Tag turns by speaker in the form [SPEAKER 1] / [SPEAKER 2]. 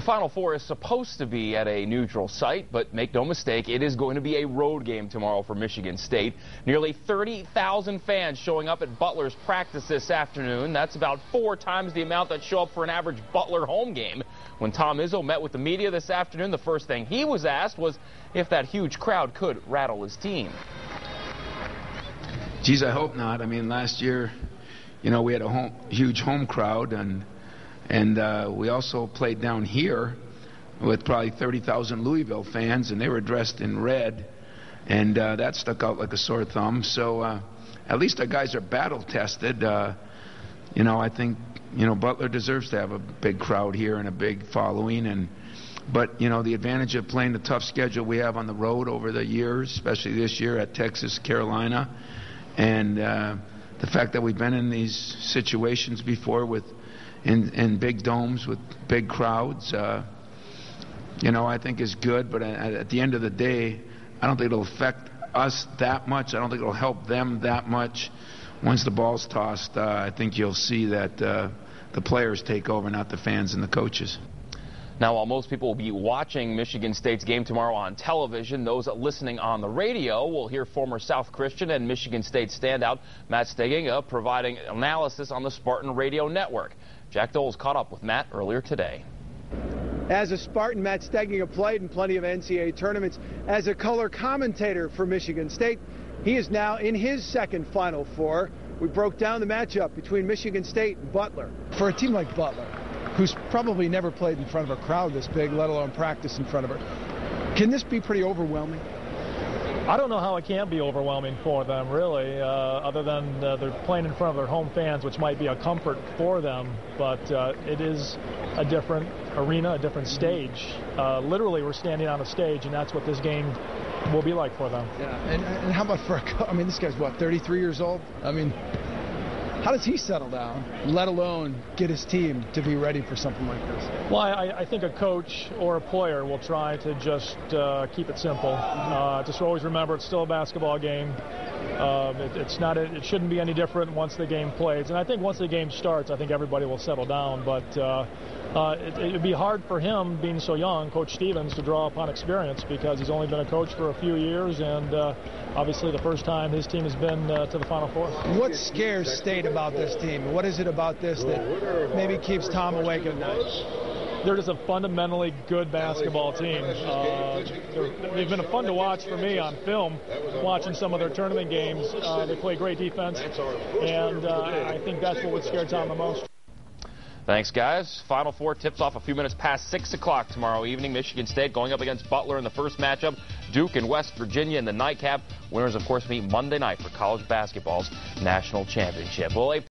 [SPEAKER 1] The Final Four is supposed to be at a neutral site, but make no mistake, it is going to be a road game tomorrow for Michigan State. Nearly 30,000 fans showing up at Butler's practice this afternoon. That's about 4 times the amount that show up for an average Butler home game. When Tom Izzo met with the media this afternoon, the first thing he was asked was if that huge crowd could rattle his team.
[SPEAKER 2] Geez, I hope not. I mean, last year, we had a huge home crowd, and we also played down here with probably 30,000 Louisville fans, and they were dressed in red, and that stuck out like a sore thumb. So at least our guys are battle-tested. I think, Butler deserves to have a big crowd here and a big following. But the advantage of playing the tough schedule we have on the road over the years, especially this year at Texas, Carolina, and the fact that we've been in these situations before in big domes with big crowds, I think is good. But at the end of the day, I don't think it'll affect us that much. I don't think it'll help them that much. Once the ball's tossed, I think you'll see that the players take over, not the fans and the coaches.
[SPEAKER 1] Now, while most people will be watching Michigan State's game tomorrow on television, those listening on the radio will hear former South Christian and Michigan State standout Matt Steginga providing analysis on the Spartan Radio Network. Jack Doles caught up with Matt earlier today.
[SPEAKER 3] As a Spartan, Matt Steginga played in plenty of NCAA tournaments. As a color commentator for Michigan State, he is now in his second Final Four. We broke down the matchup between Michigan State and Butler.
[SPEAKER 4] For a team like Butler, who's probably never played in front of a crowd this big, let alone practice in front of her, can this be pretty overwhelming?
[SPEAKER 5] I don't know how it can be overwhelming for them, really, other than they're playing in front of their home fans, which might be a comfort for them, but it is a different arena, a different stage. Literally, we're standing on a stage, and that's what this game will be like for them.
[SPEAKER 4] Yeah, and how about this guy's, what, 33 years old? How does he settle down, let alone get his team to be ready for something like this?
[SPEAKER 5] Well, I think a coach or a player will try to just keep it simple. Just always remember it's still a basketball game. It shouldn't be any different once the game plays. And I think once the game starts, I think everybody will settle down. But it would be hard for him, being so young, Coach Stevens, to draw upon experience because he's only been a coach for a few years, and obviously the first time his team has been to the Final Four.
[SPEAKER 4] What scares State about this team? What is it about this that maybe keeps Tom awake at night?
[SPEAKER 5] They're just a fundamentally good basketball team. They've been fun to watch for me on film, watching some of their tournament games. They play great defense, and I think that's what would scare Tom the most.
[SPEAKER 1] Thanks, guys. Final Four tips off a few minutes past 6 o'clock tomorrow evening. Michigan State going up against Butler in the first matchup. Duke and West Virginia in the nightcap. Winners, of course, meet Monday night for college basketball's national championship. Well,